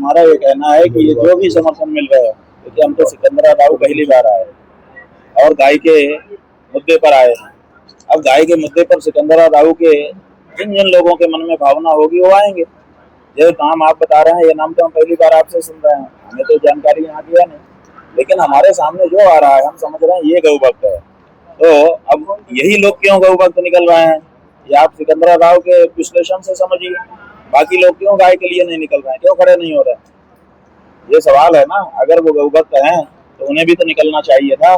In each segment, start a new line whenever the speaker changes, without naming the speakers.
हमारा ये कहना है कि ये जो भी समर्थन मिल रहा है, क्योंकि हम तो सिकंदरा राव पहली बार आए और गाय के मुद्दे पर आए हैं। अब गाय के मुद्दे पर सिकंदरा राव के जिन जिन लोगों के मन में भावना होगी वो आएंगे। जो नाम आप बता रहे हैं, ये नाम तो हम पहली बार आपसे सुन रहे हैं, हमें तो जानकारी यहाँ की है नहीं, लेकिन हमारे सामने जो आ रहा है हम समझ रहे हैं ये गौ भक्त है। तो अब यही लोग क्यों गौ भक्त निकल रहे हैं, ये आप सिकंदरा राव के विश्लेषण से समझिए। बाकी लोग क्यों गाय के लिए नहीं निकल रहे हैं, क्यों खड़े नहीं हो रहे हैं, ये सवाल है ना। अगर वो गौ भक्त हैं तो उन्हें भी तो निकलना चाहिए था।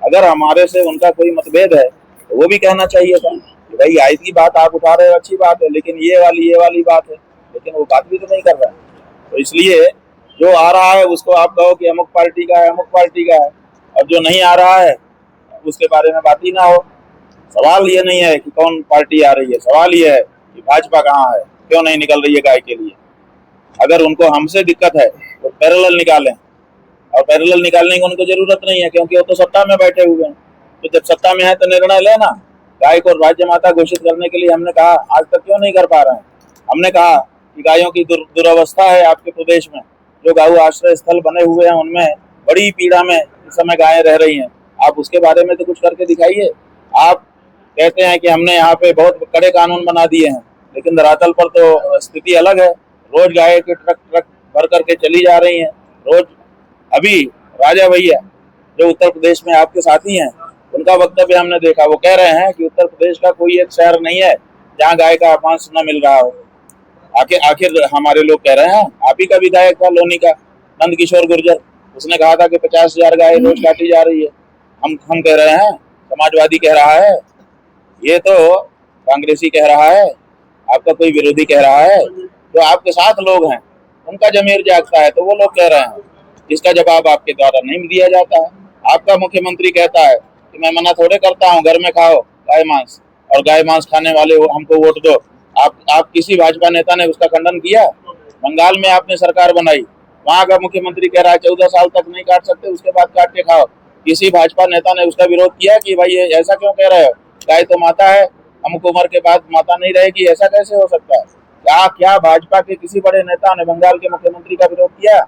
अगर हमारे से उनका कोई मतभेद है तो वो भी कहना चाहिए था कि भाई गाय की बात आप उठा रहे हो, अच्छी बात है, लेकिन ये वाली बात है, लेकिन वो बात भी तो नहीं कर रहा है। तो इसलिए जो आ रहा है उसको आप कहो कि अमुक पार्टी का है, अमुक पार्टी का है, और जो नहीं आ रहा है उसके बारे में बात ही ना हो। सवाल ये नहीं है कि कौन पार्टी आ रही है, सवाल ये है कि भाजपा कहाँ है, क्यों नहीं निकल रही है गाय के लिए। अगर उनको हमसे दिक्कत है तो पैरेलल निकालें, और पैरेलल निकालने की उनको जरूरत नहीं है क्योंकि वो तो सत्ता में बैठे हुए हैं। तो जब सत्ता में है तो निर्णय लेना। गाय को राज्य माता घोषित करने के लिए हमने कहा, आज तक क्यों नहीं कर पा रहे हैं। हमने कहा कि गायों की दुरावस्था है आपके प्रदेश में, जो गौ आश्रय स्थल बने हुए हैं उनमें बड़ी पीड़ा में इस समय गायें रह रही हैं। आप उसके बारे में तो कुछ करके दिखाइए। आप कहते हैं कि हमने यहाँ पे बहुत कड़े कानून बना दिए हैं, लेकिन धरातल पर तो स्थिति अलग है। रोज गाय के ट्रक ट्रक भर करके चली जा रही हैं रोज। अभी राजा भैया जो उत्तर प्रदेश में आपके साथी हैं, उनका वक्तव्य हमने देखा, वो कह रहे हैं कि उत्तर प्रदेश का कोई एक शहर नहीं है जहाँ गाय का मांस न मिल रहा हो। आखिर हमारे लोग कह रहे हैं, आप ही का विधायक था लोनी का नंद किशोर गुर्जर, उसने कहा था कि 50,000 गाय रोज काटी जा रही है। हम कह रहे हैं, समाजवादी कह रहा है, ये तो कांग्रेसी कह रहा है, आपका कोई विरोधी कह रहा है। जो आपके साथ लोग हैं उनका जमीर जागता है, तो वो लोग कह रहे हैं, इसका जवाब आपके द्वारा नहीं दिया जाता है। आपका मुख्यमंत्री कहता है कि मैं मना थोड़े करता हूँ, घर में खाओ गाय मांस, और गाय मांस खाने वाले हमको वोट दो। आप किसी भाजपा नेता ने उसका खंडन किया? बंगाल में आपने सरकार बनाई, वहां का मुख्यमंत्री कह रहा है 14 साल तक नहीं काट सकते, उसके बाद काट के खाओ। किसी भाजपा नेता ने उसका विरोध किया कि भाई ऐसा क्यों कह रहे हो, गाय तो माता है, अमुक उम्र के बाद माता नहीं रहेगी, ऐसा कैसे हो सकता है। क्या भाजपा के किसी बड़े नेता ने बंगाल के मुख्यमंत्री का विरोध किया?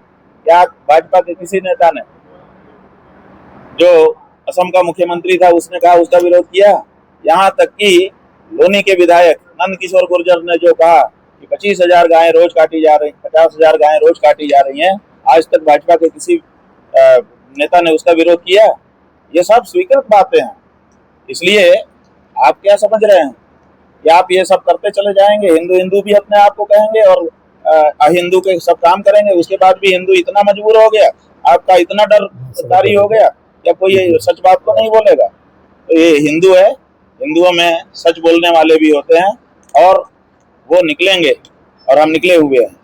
क्या भाजपा के किसी नेता ने, जो असम का मुख्यमंत्री था उसने कहा, उसका विरोध किया? यहाँ तक कि लोनी के विधायक नंद किशोर गुर्जर ने जो कहा कि 25,000 गायें रोज काटी जा रही, 50,000 गायें रोज काटी जा रही हैं, आज तक भाजपा के किसी नेता ने उसका विरोध किया? ये सब स्वीकृत बातें हैं। इसलिए आप क्या समझ रहे हैं कि आप ये सब करते चले जाएंगे, हिंदू हिंदू भी अपने आप को कहेंगे और अहिंदू के सब काम करेंगे, उसके बाद भी हिंदू इतना मजबूर हो गया, आपका इतना डरदारी हो गया, या कोई सच बात को नहीं बोलेगा। तो ये हिंदू है, हिंदुओं में सच बोलने वाले भी होते हैं, और वो निकलेंगे, और हम निकले हुए हैं।